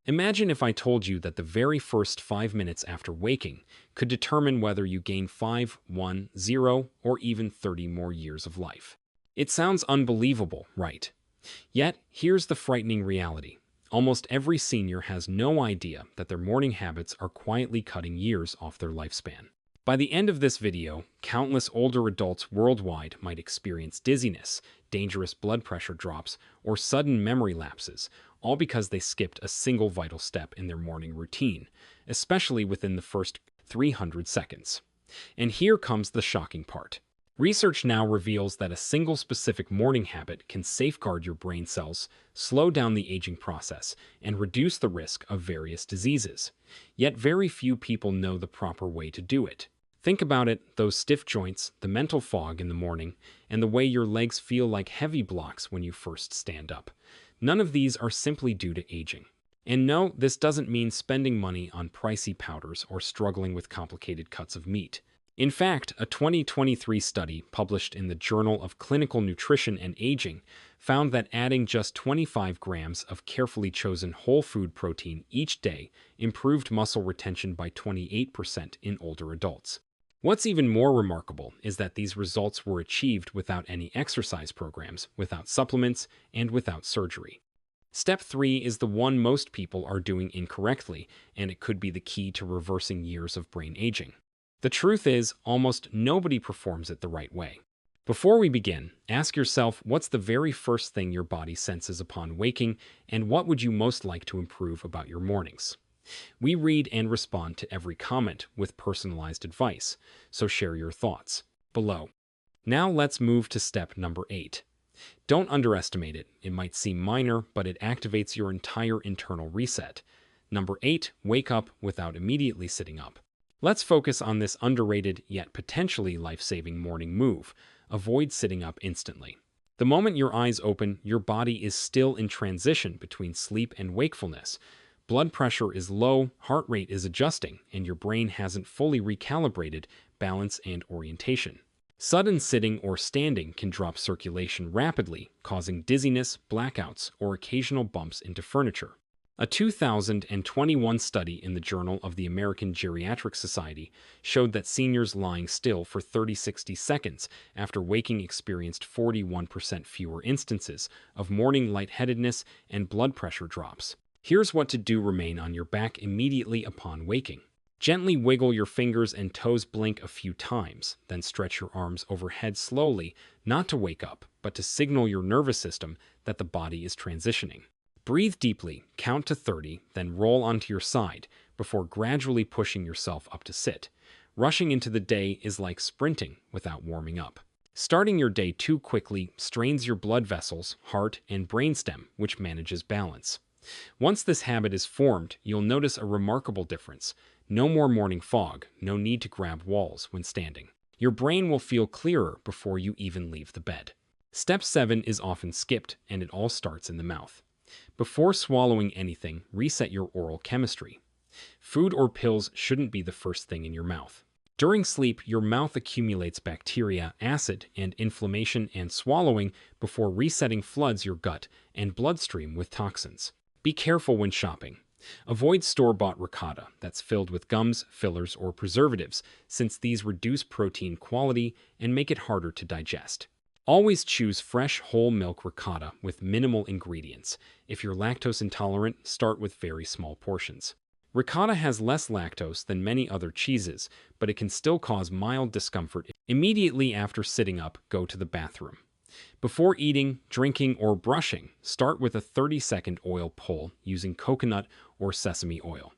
Imagine if I told you that the very first 5 minutes after waking could determine whether you gain 5, 1, 0, or even 30 more years of life. It sounds unbelievable, right? Yet, here's the frightening reality. Almost every senior has no idea that their morning habits are quietly cutting years off their lifespan. By the end of this video, countless older adults worldwide might experience dizziness, dangerous blood pressure drops, or sudden memory lapses, all because they skipped a single vital step in their morning routine, especially within the first 300 seconds. And here comes the shocking part. Research now reveals that a single specific morning habit can safeguard your brain cells, slow down the aging process, and reduce the risk of various diseases. Yet very few people know the proper way to do it. Think about it, those stiff joints, the mental fog in the morning, and the way your legs feel like heavy blocks when you first stand up. None of these are simply due to aging. And no, this doesn't mean spending money on pricey powders or struggling with complicated cuts of meat. In fact, a 2023 study published in the Journal of Clinical Nutrition and Aging found that adding just 25 grams of carefully chosen whole food protein each day improved muscle retention by 28% in older adults. What's even more remarkable is that these results were achieved without any exercise programs, without supplements, and without surgery. Step 3 is the one most people are doing incorrectly, and it could be the key to reversing years of brain aging. The truth is, almost nobody performs it the right way. Before we begin, ask yourself what's the very first thing your body senses upon waking, and what would you most like to improve about your mornings? We read and respond to every comment with personalized advice, so share your thoughts below. Now let's move to step number 8. Don't underestimate it. It might seem minor, but it activates your entire internal reset. Number 8, wake up without immediately sitting up. Let's focus on this underrated yet potentially life-saving morning move. Avoid sitting up instantly. The moment your eyes open, your body is still in transition between sleep and wakefulness. Blood pressure is low, heart rate is adjusting, and your brain hasn't fully recalibrated balance and orientation. Sudden sitting or standing can drop circulation rapidly, causing dizziness, blackouts, or occasional bumps into furniture. A 2021 study in the Journal of the American Geriatric Society showed that seniors lying still for 30-60 seconds after waking experienced 41% fewer instances of morning lightheadedness and blood pressure drops. Here's what to do: remain on your back immediately upon waking. Gently wiggle your fingers and toes, blink a few times, then stretch your arms overhead slowly, not to wake up, but to signal your nervous system that the body is transitioning. Breathe deeply, count to 30, then roll onto your side before gradually pushing yourself up to sit. Rushing into the day is like sprinting without warming up. Starting your day too quickly strains your blood vessels, heart, and brainstem, which manages balance. Once this habit is formed, you'll notice a remarkable difference. No more morning fog, no need to grab walls when standing. Your brain will feel clearer before you even leave the bed. Step 7 is often skipped, and it all starts in the mouth. Before swallowing anything, reset your oral chemistry. Food or pills shouldn't be the first thing in your mouth. During sleep, your mouth accumulates bacteria, acid, and inflammation, and swallowing before resetting floods your gut and bloodstream with toxins. Be careful when shopping. Avoid store-bought ricotta that's filled with gums, fillers, or preservatives, since these reduce protein quality and make it harder to digest. Always choose fresh whole milk ricotta with minimal ingredients. If you're lactose intolerant, start with very small portions. Ricotta has less lactose than many other cheeses, but it can still cause mild discomfort. Immediately after sitting up, go to the bathroom. Before eating, drinking, or brushing, start with a 30-second oil pull using coconut or sesame oil.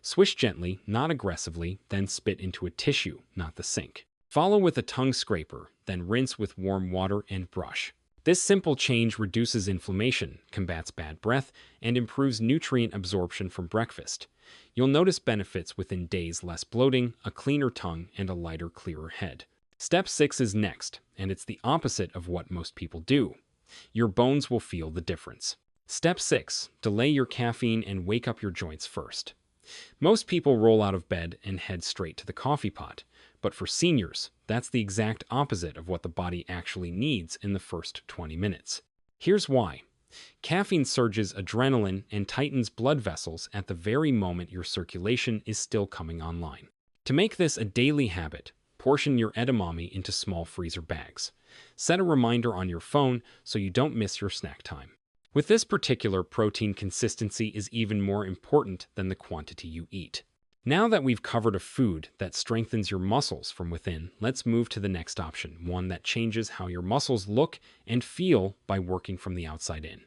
Swish gently, not aggressively, then spit into a tissue, not the sink. Follow with a tongue scraper, then rinse with warm water and brush. This simple change reduces inflammation, combats bad breath, and improves nutrient absorption from breakfast. You'll notice benefits within days: less bloating, a cleaner tongue, and a lighter, clearer head. Step 6 is next, and it's the opposite of what most people do. Your bones will feel the difference. Step 6. Delay your caffeine and wake up your joints first. Most people roll out of bed and head straight to the coffee pot, but for seniors, that's the exact opposite of what the body actually needs in the first 20 minutes. Here's why. Caffeine surges adrenaline and tightens blood vessels at the very moment your circulation is still coming online. To make this a daily habit, portion your edamame into small freezer bags. Set a reminder on your phone so you don't miss your snack time. With this particular, protein consistency is even more important than the quantity you eat. Now that we've covered a food that strengthens your muscles from within, let's move to the next option, one that changes how your muscles look and feel by working from the outside in.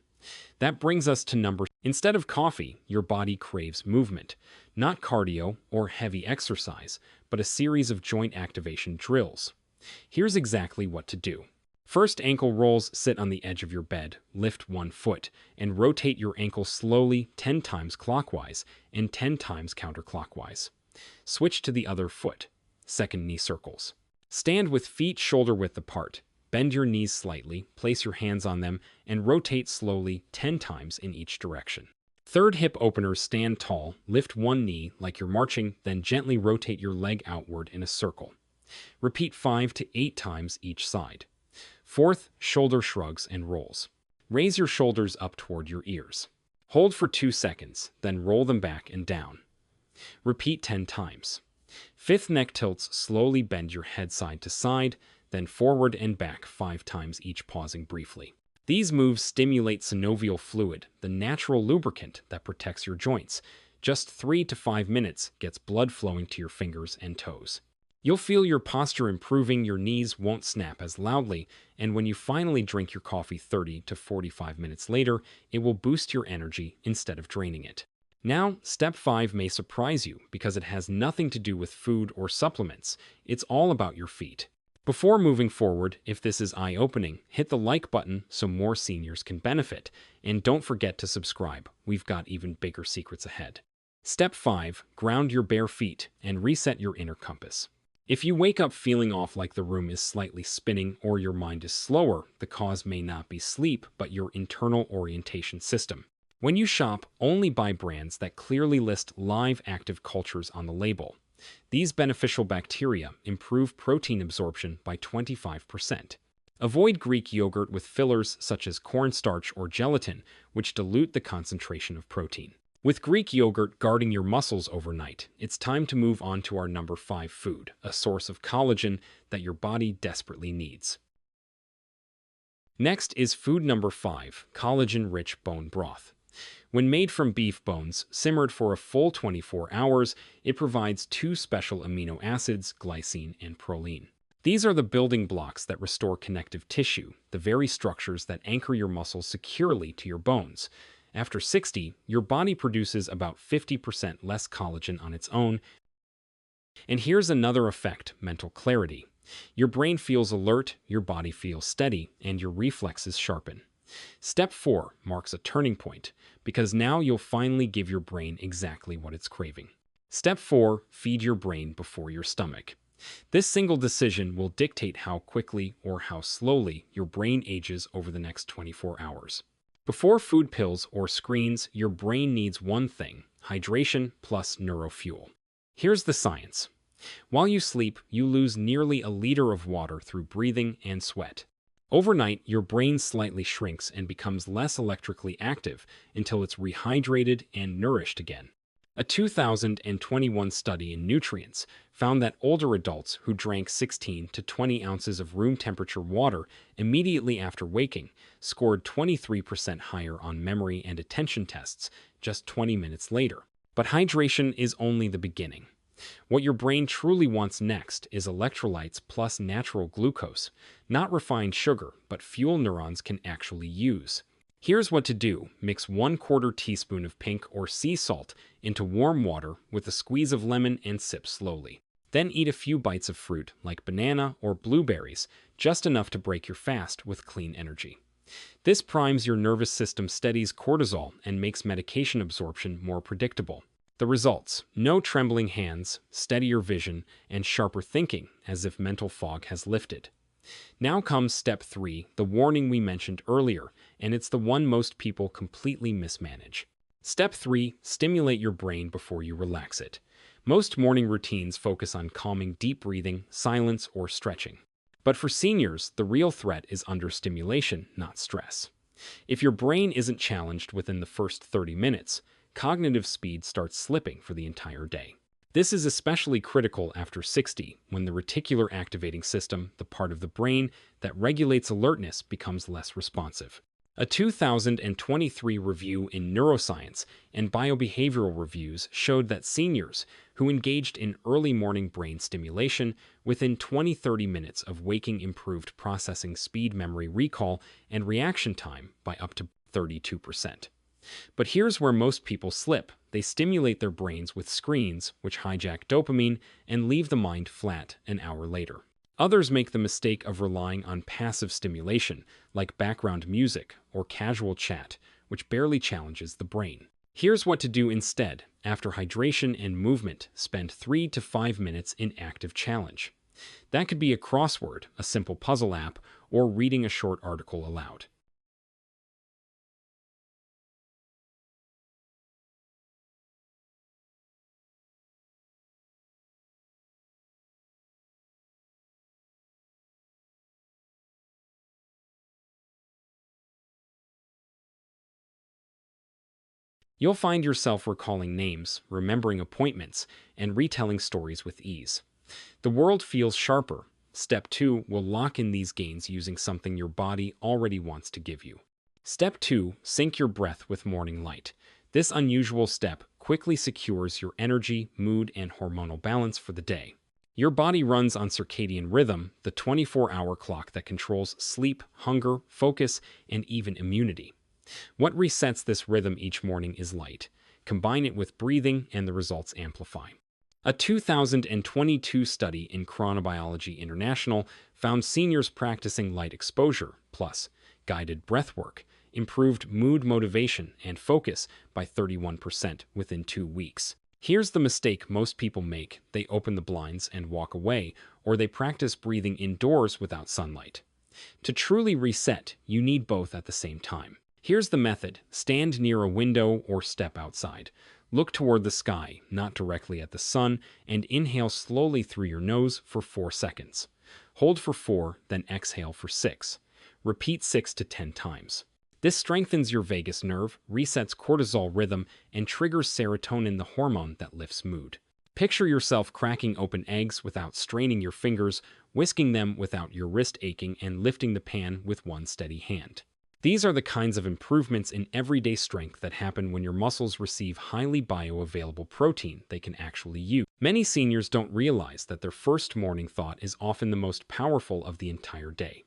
That brings us to number. Instead of coffee, your body craves movement. Not cardio or heavy exercise, but a series of joint activation drills. Here's exactly what to do. First, ankle rolls. Sit on the edge of your bed, lift one foot, and rotate your ankle slowly 10 times clockwise and 10 times counterclockwise. Switch to the other foot. Second, knee circles. Stand with feet shoulder width apart. Bend your knees slightly, place your hands on them, and rotate slowly 10 times in each direction. Third, hip openers. Stand tall, lift one knee like you're marching, then gently rotate your leg outward in a circle. Repeat 5 to 8 times each side. Fourth, shoulder shrugs and rolls. Raise your shoulders up toward your ears. Hold for 2 seconds, then roll them back and down. Repeat 10 times. Fifth, neck tilts. Slowly bend your head side to side, then forward and back 5 times each, pausing briefly. These moves stimulate synovial fluid, the natural lubricant that protects your joints. Just 3 to 5 minutes gets blood flowing to your fingers and toes. You'll feel your posture improving, your knees won't snap as loudly, and when you finally drink your coffee 30 to 45 minutes later, it will boost your energy instead of draining it. Now, step 5 may surprise you because it has nothing to do with food or supplements. It's all about your feet. Before moving forward, if this is eye-opening, hit the like button so more seniors can benefit, and don't forget to subscribe. We've got even bigger secrets ahead. Step 5, ground your bare feet and reset your inner compass. If you wake up feeling off, like the room is slightly spinning or your mind is slower, the cause may not be sleep, but your internal orientation system. When you shop, only buy brands that clearly list live active cultures on the label. These beneficial bacteria improve protein absorption by 25%. Avoid Greek yogurt with fillers such as cornstarch or gelatin, which dilute the concentration of protein. With Greek yogurt guarding your muscles overnight, it's time to move on to our number 5 food, a source of collagen that your body desperately needs. Next is food number 5, collagen-rich bone broth. When made from beef bones, simmered for a full 24 hours, it provides 2 special amino acids, glycine and proline. These are the building blocks that restore connective tissue, the very structures that anchor your muscles securely to your bones. After 60, your body produces about 50% less collagen on its own. And here's another effect, mental clarity. Your brain feels alert, your body feels steady, and your reflexes sharpen. Step 4 marks a turning point, because now you'll finally give your brain exactly what it's craving. Step 4, feed your brain before your stomach. This single decision will dictate how quickly or how slowly your brain ages over the next 24 hours. Before food, pills, or screens, your brain needs one thing: hydration plus neurofuel. Here's the science. While you sleep, you lose nearly a liter of water through breathing and sweat. Overnight, your brain slightly shrinks and becomes less electrically active until it's rehydrated and nourished again. A 2021 study in Nutrients found that older adults who drank 16 to 20 ounces of room temperature water immediately after waking scored 23% higher on memory and attention tests just 20 minutes later. But hydration is only the beginning. What your brain truly wants next is electrolytes plus natural glucose, not refined sugar, but fuel neurons can actually use. Here's what to do. Mix 1/4 teaspoon of pink or sea salt into warm water with a squeeze of lemon and sip slowly. Then eat a few bites of fruit, like banana or blueberries, just enough to break your fast with clean energy. This primes your nervous system, steadies cortisol, and makes medication absorption more predictable. The results: no trembling hands, steadier vision, and sharper thinking, as if mental fog has lifted. Now comes step 3, the warning we mentioned earlier, and it's the one most people completely mismanage. Step 3, stimulate your brain before you relax it. Most morning routines focus on calming deep breathing, silence, or stretching. But for seniors, the real threat is understimulation, not stress. If your brain isn't challenged within the first 30 minutes, cognitive speed starts slipping for the entire day. This is especially critical after 60, when the reticular activating system, the part of the brain that regulates alertness, becomes less responsive. A 2023 review in Neuroscience and Biobehavioral Reviews showed that seniors who engaged in early morning brain stimulation within 20-30 minutes of waking improved processing speed, memory recall, and reaction time by up to 32%. But here's where most people slip. They stimulate their brains with screens, which hijack dopamine and leave the mind flat an hour later. Others make the mistake of relying on passive stimulation, like background music or casual chat, which barely challenges the brain. Here's what to do instead. After hydration and movement, spend 3 to 5 minutes in active challenge. That could be a crossword, a simple puzzle app, or reading a short article aloud. You'll find yourself recalling names, remembering appointments, and retelling stories with ease. The world feels sharper. Step 2 will lock in these gains using something your body already wants to give you. Step 2, sync your breath with morning light. This unusual step quickly secures your energy, mood, and hormonal balance for the day. Your body runs on circadian rhythm, the 24-hour clock that controls sleep, hunger, focus, and even immunity. What resets this rhythm each morning is light. Combine it with breathing, and the results amplify. A 2022 study in Chronobiology International found seniors practicing light exposure plus guided breathwork improved mood, motivation, and focus by 31% within 2 weeks. Here's the mistake most people make. They open the blinds and walk away, or they practice breathing indoors without sunlight. To truly reset, you need both at the same time. Here's the method. Stand near a window or step outside. Look toward the sky, not directly at the sun, and inhale slowly through your nose for 4 seconds. Hold for 4, then exhale for 6. Repeat 6 to 10 times. This strengthens your vagus nerve, resets cortisol rhythm, and triggers serotonin, the hormone that lifts mood. Picture yourself cracking open eggs without straining your fingers, whisking them without your wrist aching, and lifting the pan with one steady hand. These are the kinds of improvements in everyday strength that happen when your muscles receive highly bioavailable protein they can actually use. Many seniors don't realize that their first morning thought is often the most powerful of the entire day.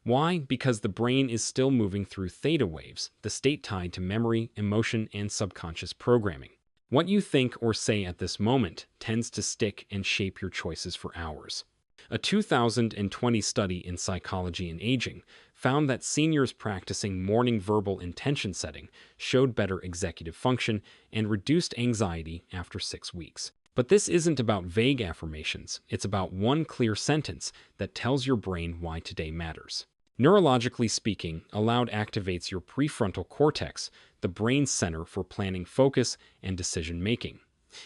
Why? Because the brain is still moving through theta waves, the state tied to memory, emotion, and subconscious programming. What you think or say at this moment tends to stick and shape your choices for hours. A 2020 study in Psychology and Aging found that seniors practicing morning verbal intention setting showed better executive function and reduced anxiety after 6 weeks. But this isn't about vague affirmations. It's about one clear sentence that tells your brain why today matters. Neurologically speaking, aloud activates your prefrontal cortex, the brain's center for planning, focus, and decision-making.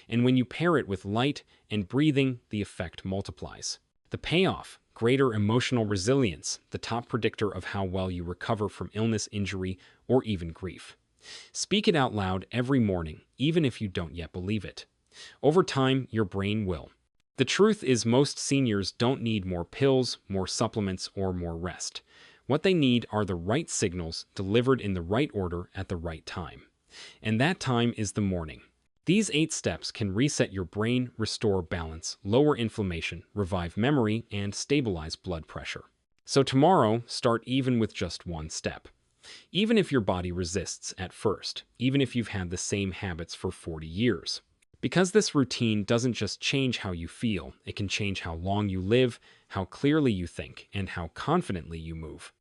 And when you pair it with light and breathing, the effect multiplies. The payoff: greater emotional resilience, the top predictor of how well you recover from illness, injury, or even grief. Speak it out loud every morning, even if you don't yet believe it. Over time, your brain will. The truth is, most seniors don't need more pills, more supplements, or more rest. What they need are the right signals delivered in the right order at the right time. And that time is the morning. These 8 steps can reset your brain, restore balance, lower inflammation, revive memory, and stabilize blood pressure. So tomorrow, start even with just 1 step. Even if your body resists at first, even if you've had the same habits for 40 years. Because this routine doesn't just change how you feel, it can change how long you live, how clearly you think, and how confidently you move.